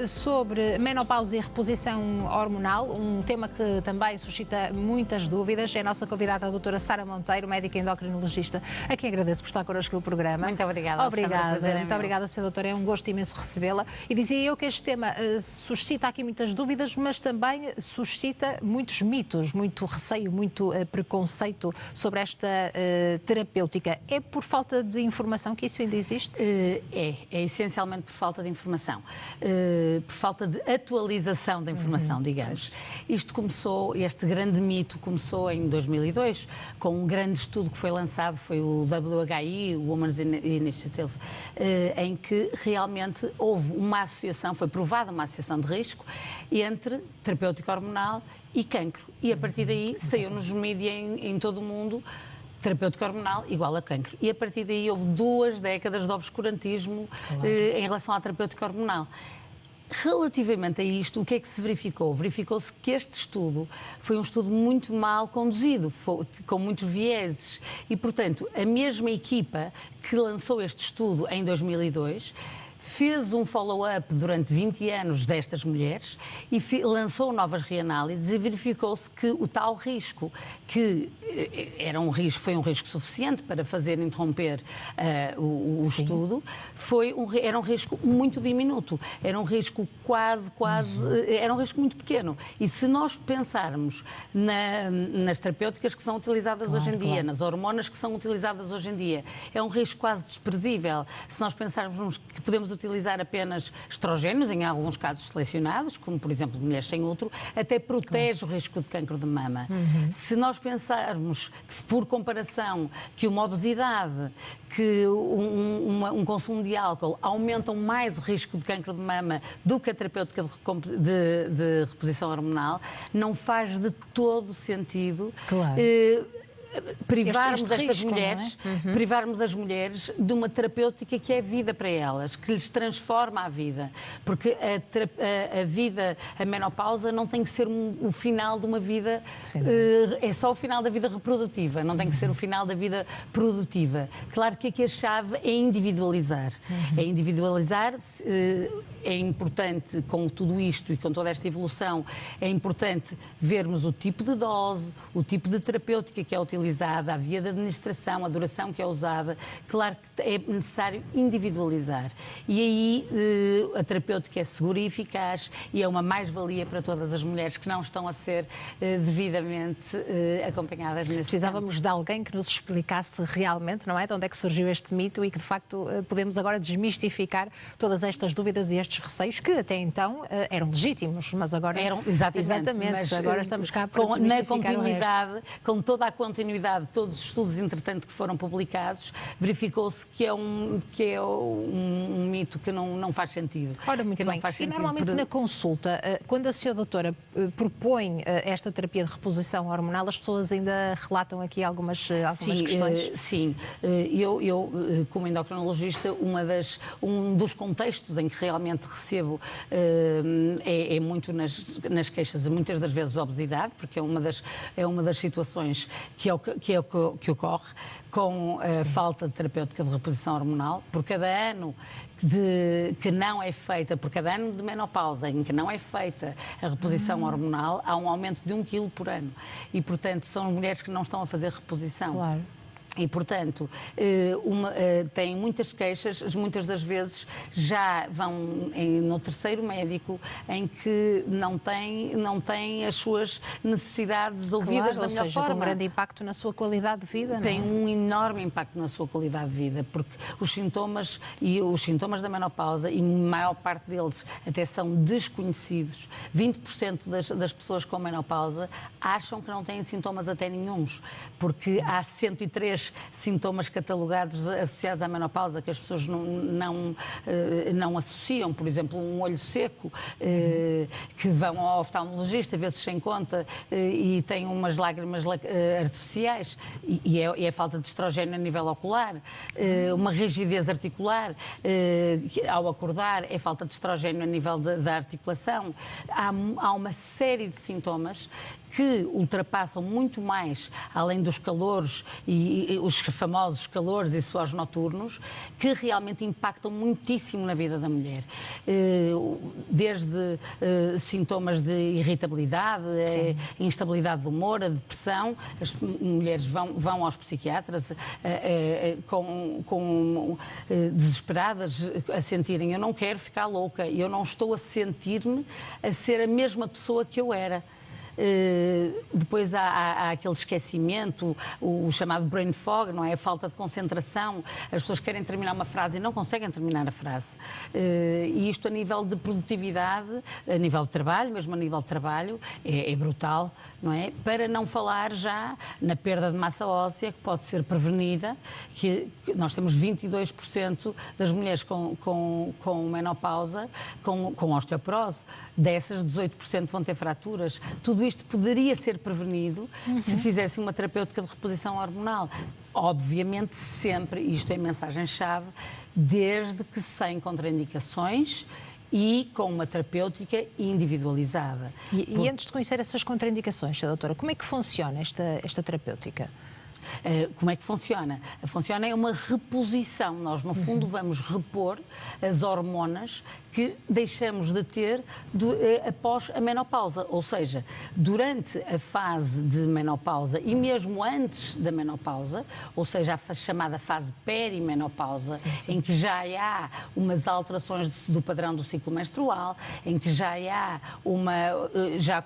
Sobre menopausa e reposição hormonal, um tema que também suscita muitas dúvidas. É a nossa convidada, a doutora Sara Monteiro, médica endocrinologista, a quem agradeço por estar connosco no programa. Muito obrigada. Obrigada. Muito obrigada, Sra. Doutora. É um gosto imenso recebê-la. E dizia eu que este tema suscita aqui muitas dúvidas, mas também suscita muitos mitos, muito receio, muito preconceito sobre esta terapêutica. É por falta de informação que isso ainda existe? É essencialmente por falta de informação. Por falta de atualização da informação, digamos. Este grande mito começou em 2002, com um grande estudo que foi lançado, foi o WHI, o Women's Initiative, em que realmente houve uma associação, foi provada uma associação de risco entre terapêutica hormonal e cancro. E a partir daí saiu nos mídias em todo o mundo terapêutica hormonal igual a cancro. E a partir daí houve 2 décadas de obscurantismo em relação à terapêutica hormonal. Relativamente a isto, o que é que se verificou? Verificou-se que este estudo foi um estudo muito mal conduzido, com muitos vieses. E, portanto, a mesma equipa que lançou este estudo em 2002 fez um follow-up durante 20 anos destas mulheres e lançou novas reanálises e verificou-se que o tal risco, que foi um risco suficiente para fazer interromper o estudo, era um risco muito diminuto, era um risco era um risco muito pequeno. E se nós pensarmos nas terapêuticas que são utilizadas hoje em dia, nas hormonas que são utilizadas hoje em dia, é um risco quase desprezível. Se nós pensarmos que podemos utilizar apenas estrogénios, em alguns casos selecionados, como por exemplo mulheres sem útero, até protege o risco de cancro de mama. Se nós pensarmos que, por comparação, que uma obesidade, que um consumo de álcool aumentam mais o risco de cancro de mama do que a terapêutica de reposição hormonal, não faz de todo sentido privarmos privarmos as mulheres de uma terapêutica que é vida para elas, que lhes transforma a vida, porque a menopausa não tem que ser o final de uma vida, é só o final da vida reprodutiva, não tem que ser o final da vida produtiva. Claro que aqui a chave é individualizar. É individualizar, é importante, com tudo isto e com toda esta evolução, é importante vermos o tipo de dose, o tipo de terapêutica que é utilizada, a via de administração, a duração que é usada. Claro que é necessário individualizar. E aí a terapêutica é segura e eficaz e é uma mais-valia para todas as mulheres que não estão a ser devidamente acompanhadas nesse Precisávamos de alguém que nos explicasse realmente, não é, de onde é que surgiu este mito e que, de facto, podemos agora desmistificar todas estas dúvidas e estes receios que até então eram legítimos, mas agora... Exatamente, mas agora estamos cá para na continuidade, com toda a continuidade de todos os estudos, entretanto, que foram publicados, verificou-se que é um mito que não faz sentido. Ora, muito bem. E normalmente na consulta, quando a senhora doutora propõe esta terapia de reposição hormonal, as pessoas ainda relatam aqui algumas questões? Sim. Eu, como endocrinologista, um dos contextos em que realmente recebo é muito nas queixas, muitas das vezes obesidade, porque é uma das situações que ocorre com a falta de terapêutica de reposição hormonal. Por cada ano que não é feita, por cada ano de menopausa em que não é feita a reposição hormonal, há um aumento de 1 quilo por ano. E, portanto, são mulheres que não estão a fazer reposição. Claro. E, portanto, têm muitas queixas, muitas das vezes já vão no terceiro médico em que não têm as suas necessidades ouvidas da melhor forma. Com um grande impacto na sua qualidade de vida, Tem um enorme impacto na sua qualidade de vida, porque os sintomas da menopausa, e a maior parte deles até são desconhecidos. 20% das pessoas com menopausa acham que não têm sintomas até nenhuns, porque há 103 sintomas catalogados associados à menopausa que as pessoas não associam. Por exemplo, um olho seco, que vão ao oftalmologista, vezes sem conta, e têm umas lágrimas artificiais, e é falta de estrogênio a nível ocular. Uma rigidez articular, ao acordar, é falta de estrogênio a nível da articulação. Há uma série de sintomas que ultrapassam muito mais, além dos calores e os famosos calores e suores noturnos, que realmente impactam muitíssimo na vida da mulher. Desde sintomas de irritabilidade, instabilidade do humor, a depressão, as mulheres vão aos psiquiatras desesperadas, a sentirem: eu não quero ficar louca, eu não estou a sentir-me a ser a mesma pessoa que eu era. Depois há aquele esquecimento, o chamado brain fog, não é? A falta de concentração. As pessoas querem terminar uma frase e não conseguem terminar a frase. E isto, a nível de produtividade, a nível de trabalho, mesmo a nível de trabalho, é brutal, não é? Para não falar já na perda de massa óssea, que pode ser prevenida, que nós temos 22% das mulheres com menopausa, com osteoporose. Dessas, 18% vão ter fraturas. Tudo isto poderia ser prevenido se fizessem uma terapêutica de reposição hormonal. Obviamente, sempre, isto é mensagem-chave, desde que sem contraindicações e com uma terapêutica individualizada. E antes de conhecer essas contraindicações, doutora, como é que funciona esta terapêutica? Como é que funciona? Funciona é uma reposição. Nós, no fundo, vamos repor as hormonas que deixamos de ter após a menopausa. Ou seja, durante a fase de menopausa e mesmo antes da menopausa, ou seja, a chamada fase perimenopausa, em que já há umas alterações do padrão do ciclo menstrual, em que já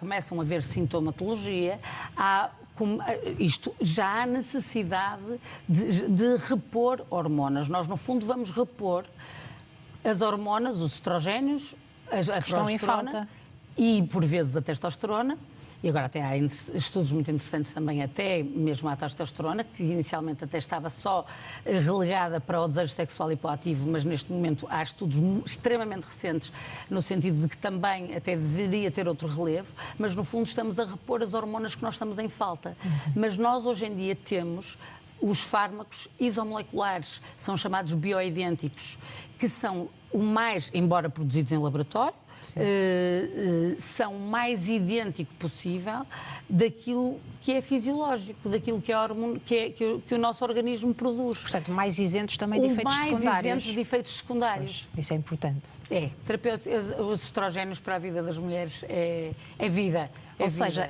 começam a haver sintomatologia, já há necessidade de repor hormonas. Nós, no fundo, vamos repor as hormonas, os estrogénios, a progesterona e, por vezes, a testosterona. E agora até há estudos muito interessantes também, até mesmo a testosterona, que inicialmente até estava só relegada para o desejo sexual hipoativo, mas neste momento há estudos extremamente recentes, no sentido de que também até deveria ter outro relevo, mas no fundo estamos a repor as hormonas que nós estamos em falta. Mas nós hoje em dia temos os fármacos isomoleculares, são chamados bioidênticos, que são o mais, embora produzidos em laboratório, são o mais idêntico possível daquilo que é fisiológico, daquilo que é que o nosso organismo produz. Portanto, mais isentos também de efeitos secundários. Mais isentos de efeitos secundários. Pois, isso é importante. Os estrogénios para a vida das mulheres é vida. Ou seja,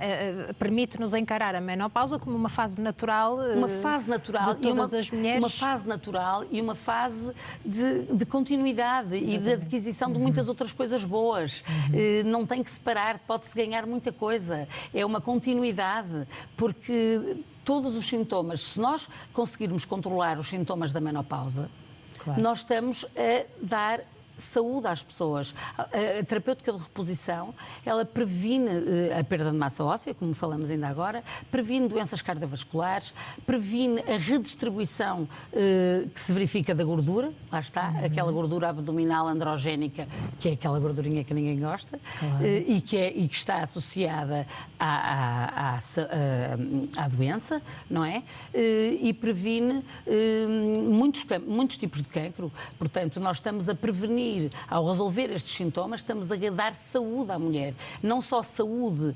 permite-nos encarar a menopausa como uma fase natural. Uma fase natural de todas as mulheres. Uma fase natural e uma fase de continuidade. Exatamente. E de adquisição de muitas outras coisas boas. Não tem que separar, pode-se ganhar muita coisa. É uma continuidade, porque todos os sintomas, se nós conseguirmos controlar os sintomas da menopausa, claro, nós estamos a dar saúde às pessoas. A terapêutica de reposição, ela previne a perda de massa óssea, como falamos ainda agora, previne doenças cardiovasculares, previne a redistribuição que se verifica da gordura, lá está, aquela gordura abdominal androgénica, que é aquela gordurinha que ninguém gosta, claro, e que está associada à doença, não é? E previne muitos tipos de cancro. Portanto, nós estamos a prevenir, ao resolver estes sintomas, estamos a dar saúde à mulher. Não só saúde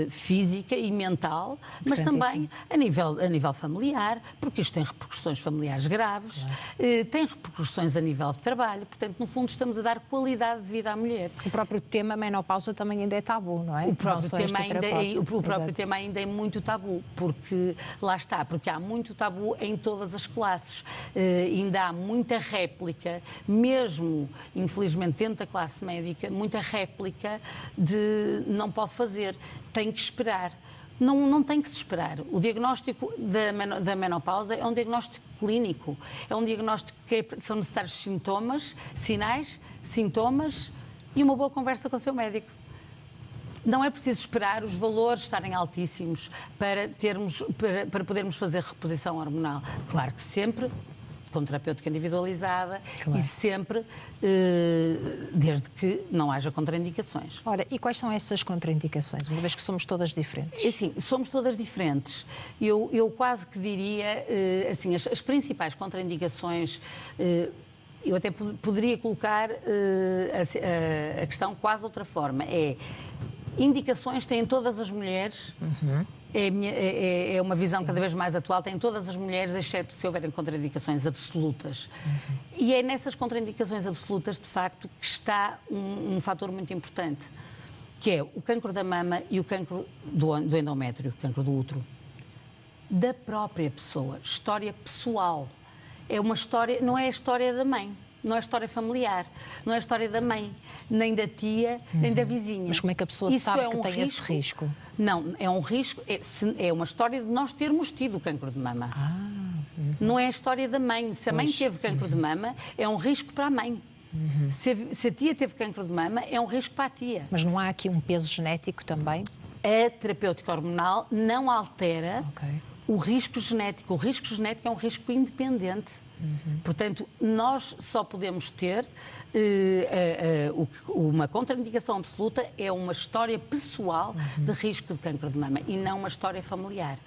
física e mental, mas também a nível familiar, porque isto tem repercussões familiares graves, claro, tem repercussões a nível de trabalho. Portanto, no fundo, estamos a dar qualidade de vida à mulher. O próprio tema menopausa também ainda é tabu, não é? O próprio tema ainda é muito tabu, porque lá está, porque há muito tabu em todas as classes. Ainda há muita réplica, mesmo infelizmente dentro da classe médica, muita réplica de não pode fazer, tem que esperar. Não tem que se esperar. O diagnóstico da menopausa é um diagnóstico clínico, é um diagnóstico que são necessários sinais, sintomas e uma boa conversa com o seu médico. Não é preciso esperar os valores estarem altíssimos para podermos fazer reposição hormonal. Claro que sempre com terapêutica individualizada, claro, e sempre desde que não haja contraindicações. Ora, e quais são essas contraindicações, uma vez que somos todas diferentes? Assim, somos todas diferentes. Eu quase que diria, assim, as principais contraindicações, eu até poderia colocar a questão quase de outra forma, é Indicações têm todas as mulheres, é uma visão cada vez mais atual, têm todas as mulheres, exceto se houverem contraindicações absolutas. E é nessas contraindicações absolutas, de facto, que está um fator muito importante, que é o cancro da mama e o cancro do endométrio, o cancro do útero. Da própria pessoa, história pessoal. É uma história, não é a história da mãe. Não é a história familiar, não é a história da mãe, nem da tia, nem da vizinha. Mas como é que a pessoa sabe que tem esse risco? Não, é um risco, é uma história de nós termos tido o cancro de mama. Não é a história da mãe. Se a mãe teve cancro de mama, é um risco para a mãe. Se a tia teve cancro de mama, é um risco para a tia. Mas não há aqui um peso genético também? A terapêutica hormonal não altera o risco genético. O risco genético é um risco independente. Portanto, nós só podemos ter uma contraindicação absoluta, é uma história pessoal de risco de cancro de mama e não uma história familiar.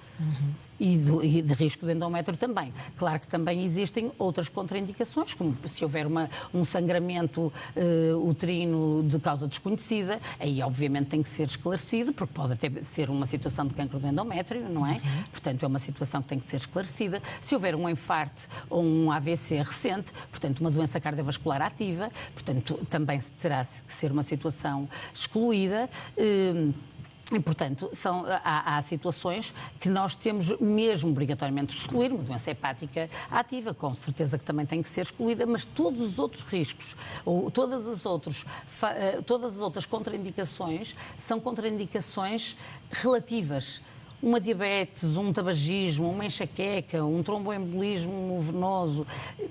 E de risco de endométrio também. Claro que também existem outras contraindicações, como se houver um sangramento uterino de causa desconhecida, aí obviamente tem que ser esclarecido, porque pode até ser uma situação de cancro do endométrio, não é? Portanto, é uma situação que tem que ser esclarecida. Se houver um infarto ou um AVC recente, portanto, uma doença cardiovascular ativa, portanto, também terá que ser uma situação excluída. E, portanto, há situações que nós temos mesmo obrigatoriamente que excluir. Uma doença hepática ativa, com certeza que também tem que ser excluída, mas todos os outros riscos, ou todas as outras contraindicações, são contraindicações relativas. Uma diabetes, um tabagismo, uma enxaqueca, um tromboembolismo venoso,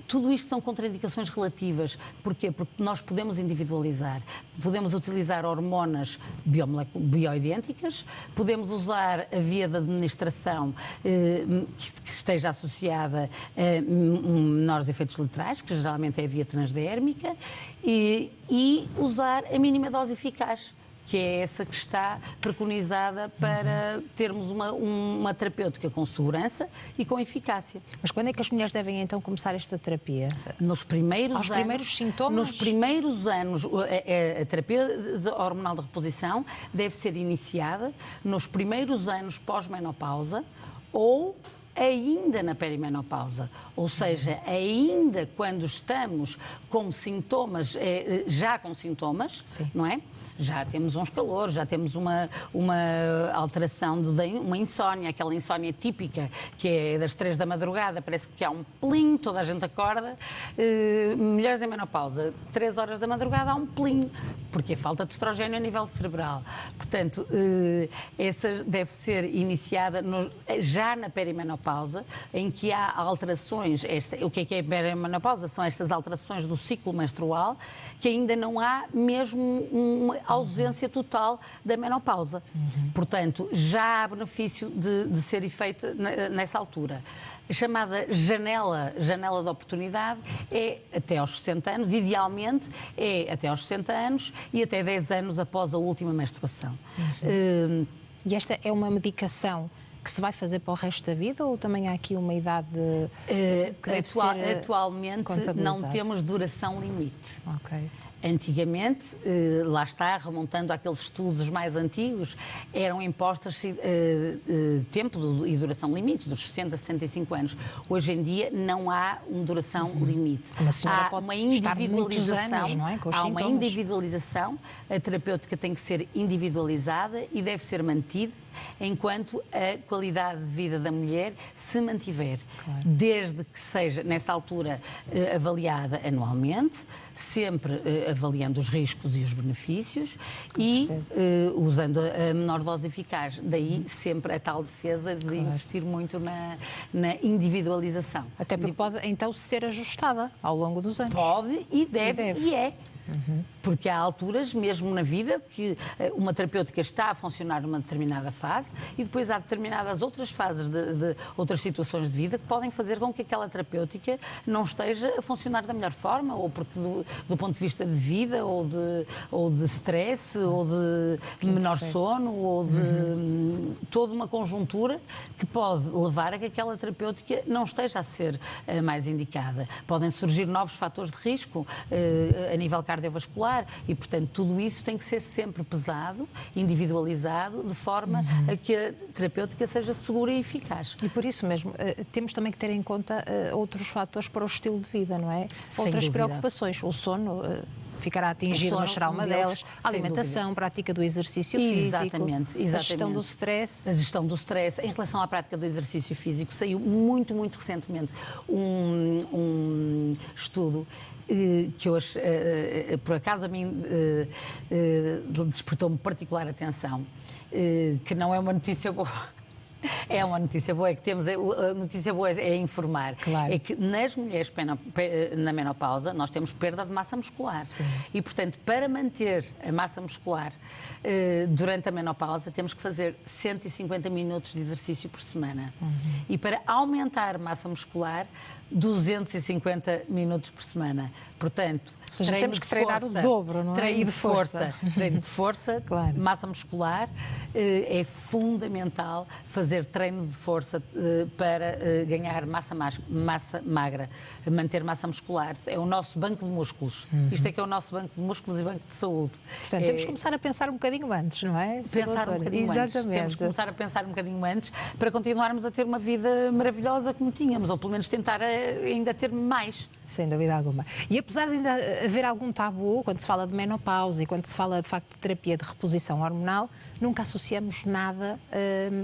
tudo isto são contraindicações relativas. Porquê? Porque nós podemos individualizar. Podemos utilizar hormonas bioidênticas, podemos usar a via de administração que esteja associada a menores efeitos laterais, que geralmente é a via transdérmica, e usar a mínima dose eficaz, que é essa que está preconizada para termos uma terapêutica com segurança e com eficácia. Mas quando é que as mulheres devem então começar esta terapia? Nos primeiros anos. Aos primeiros sintomas? Nos primeiros anos, a terapia hormonal de reposição deve ser iniciada nos primeiros anos pós-menopausa ou ainda na perimenopausa, ou seja, ainda quando estamos com sintomas, já com sintomas, não é? Já temos uns calores, já temos uma alteração, uma insónia, aquela insónia típica que é das 3 da madrugada, parece que há um plim, toda a gente acorda. Mulheres em menopausa, 3 horas da madrugada há um plim, porque é falta de estrogênio a nível cerebral. Portanto, essa deve ser iniciada já na perimenopausa, em que há alterações. O que é a perimenopausa? São estas alterações do ciclo menstrual, que ainda não há mesmo uma ausência total da menopausa. Portanto, já há benefício de ser feita nessa altura. A chamada janela de oportunidade é até aos 60 anos, idealmente é até aos 60 anos e até 10 anos após a última menstruação. E esta é uma medicação que se vai fazer para o resto da vida ou também há aqui uma idade que deve ser atualmente não temos duração limite. Antigamente, lá está, remontando àqueles estudos mais antigos, eram impostas tempo e duração limite, dos 60 a 65 anos. Hoje em dia não há uma duração limite. Há uma individualização, anos, não é? Há uma individualização, a terapêutica tem que ser individualizada e deve ser mantida enquanto a qualidade de vida da mulher se mantiver. Desde que seja, nessa altura, avaliada anualmente, sempre avaliando os riscos e os benefícios e usando a menor dose eficaz. Daí sempre a tal defesa de insistir muito na individualização. Até porque pode, então, ser ajustada ao longo dos anos. Pode e deve. E é. Porque há alturas, mesmo na vida, que uma terapêutica está a funcionar numa determinada fase e depois há determinadas outras fases de outras situações de vida que podem fazer com que aquela terapêutica não esteja a funcionar da melhor forma, ou porque do ponto de vista de vida, ou de stress, ou de menor sono, ou de toda uma conjuntura que pode levar a que aquela terapêutica não esteja a ser mais indicada. Podem surgir novos fatores de risco a nível cardiovascular, muscular. E, portanto, tudo isso tem que ser sempre pesado, individualizado, de forma a que a terapêutica seja segura e eficaz. E por isso mesmo, temos também que ter em conta outros fatores para o estilo de vida, não é? Sem Outras dúvida. preocupações. O sono ficará atingido, sono, mas será uma deles, delas. A sem alimentação, dúvida. prática do exercício Exatamente, físico, a gestão do stress. A gestão do stress. Em relação à prática do exercício físico, saiu muito, muito recentemente um estudo que hoje, por acaso, a mim despertou-me particular atenção, que não é uma notícia boa. É uma notícia boa, é que temos, a notícia boa é informar. Claro. É que nas mulheres na menopausa nós temos perda de massa muscular. Sim. E, portanto, para manter a massa muscular durante a menopausa, temos que fazer 150 minutos de exercício por semana. E para aumentar a massa muscular, 250 minutos por semana. Portanto, Ou seja, temos que treinar o dobro, não é? Treino E de força. Treino de força, Claro. massa muscular. É fundamental fazer treino de força para ganhar massa magra, manter massa muscular. É o nosso banco de músculos. Isto é que é o nosso banco de músculos e banco de saúde. Portanto, temos que começar a pensar um bocadinho antes, não é? Pensar um bocadinho antes. Temos que começar a pensar um bocadinho antes para continuarmos a ter uma vida maravilhosa como tínhamos, ou pelo menos tentar ainda ter mais. Sem dúvida alguma. E apesar de ainda haver algum tabu quando se fala de menopausa e quando se fala de facto de terapia de reposição hormonal, nunca associamos nada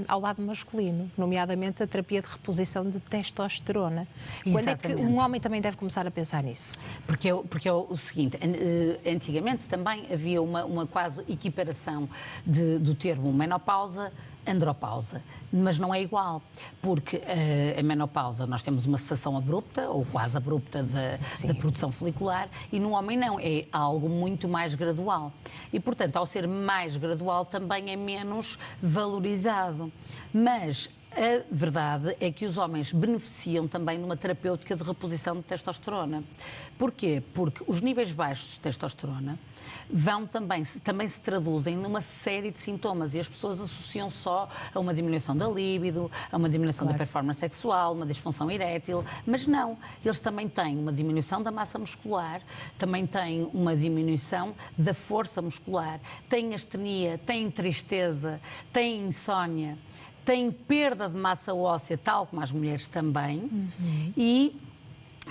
ao lado masculino, nomeadamente a terapia de reposição de testosterona. Quando é que um homem também deve começar a pensar nisso? Porque é o seguinte, antigamente também havia uma quase equiparação do termo menopausa, andropausa, mas não é igual, porque a menopausa nós temos uma cessação abrupta, ou quase abrupta, da produção folicular, e no homem não, é algo muito mais gradual. E, portanto, ao ser mais gradual também é menos valorizado. Mas a verdade é que os homens beneficiam também de uma terapêutica de reposição de testosterona. Porquê? Porque os níveis baixos de testosterona também se traduzem numa série de sintomas e as pessoas associam só a uma diminuição da libido, a uma diminuição da performance sexual, uma disfunção erétil, mas não. Eles também têm uma diminuição da massa muscular, também têm uma diminuição da força muscular, têm astenia, têm tristeza, têm insónia, têm perda de massa óssea, tal como as mulheres também, e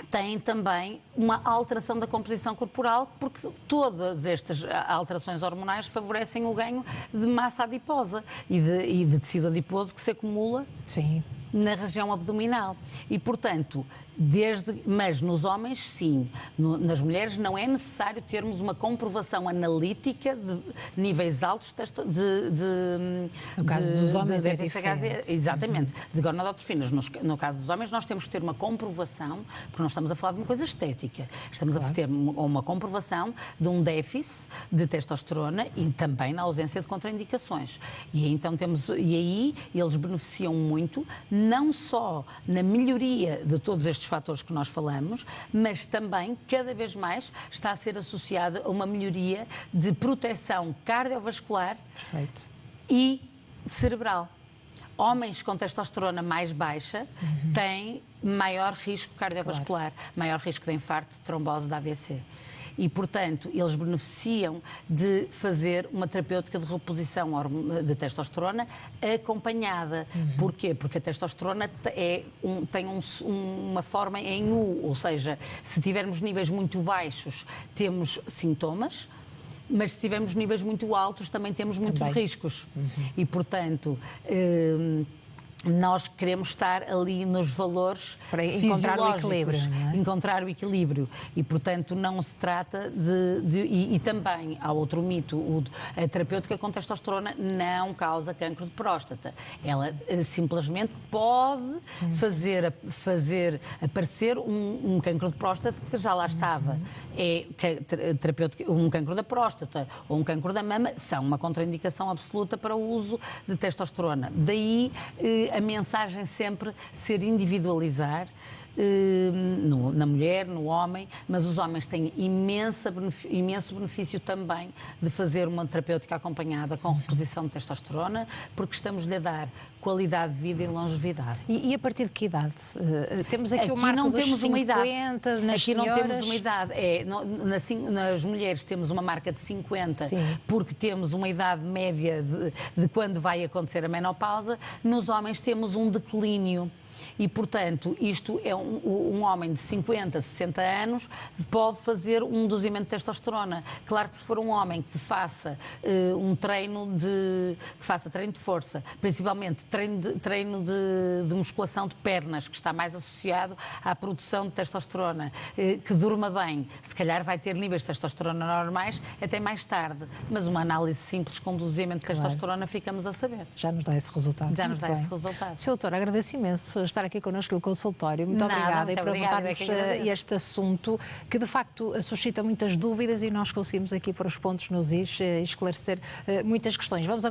têm também uma alteração da composição corporal, porque todas estas alterações hormonais favorecem o ganho de massa adiposa e de tecido adiposo que se acumula na região abdominal. E, portanto, mas nos homens, sim. Nas mulheres não é necessário termos uma comprovação analítica de níveis altos no caso dos homens é FSH, exatamente, de gonadotrofinas. No caso dos homens, nós temos que ter uma comprovação, porque não estamos a falar de uma coisa estética. Estamos a ter uma comprovação de um déficit de testosterona e também na ausência de contraindicações. E aí eles beneficiam muito, não só na melhoria de todos estes fatores que nós falamos, mas também, cada vez mais, está a ser associada a uma melhoria de proteção cardiovascular e cerebral. Homens com testosterona mais baixa têm maior risco cardiovascular, maior risco de infarto, de trombose, de AVC. E, portanto, eles beneficiam de fazer uma terapêutica de reposição de testosterona acompanhada. Porquê? Porque a testosterona tem uma forma em U, ou seja, se tivermos níveis muito baixos, temos sintomas, mas se tivermos níveis muito altos, também temos muitos riscos. E, portanto, nós queremos estar ali nos valores para encontrar o equilíbrio, não é? Encontrar o equilíbrio. E, portanto, não se trata e também há outro mito, a terapêutica com testosterona não causa cancro de próstata. Ela simplesmente pode fazer aparecer um cancro de próstata que já lá estava. Um cancro da próstata ou um cancro da mama são uma contraindicação absoluta para o uso de testosterona. Daí a mensagem sempre ser individualizar na mulher, no homem, mas os homens têm imenso benefício também de fazer uma terapêutica acompanhada com reposição de testosterona, porque estamos-lhe a dar qualidade de vida e longevidade. E a partir de que idade? Temos aqui o marco não dos temos 50, uma idade. nas Aqui senhoras... não temos uma idade. Nas mulheres temos uma marca de 50, Sim. porque temos uma idade média de quando vai acontecer a menopausa. Nos homens temos um declínio. E, portanto, isto é um homem de 50, 60 anos pode fazer um dosamento de testosterona. Claro que se for um homem que faça treino de força, principalmente treino de musculação de pernas, que está mais associado à produção de testosterona, que durma bem, se calhar vai ter níveis de testosterona normais até mais tarde. Mas uma análise simples com dosamento de testosterona ficamos a saber. Já nos dá esse resultado. Já nos dá esse resultado. Sr. Doutora, agradeço imenso estar aqui connosco no consultório. Muito obrigada. E para levantarmos este assunto que, de facto, suscita muitas dúvidas e nós conseguimos aqui pôr os pontos nos is e esclarecer muitas questões. Vamos agora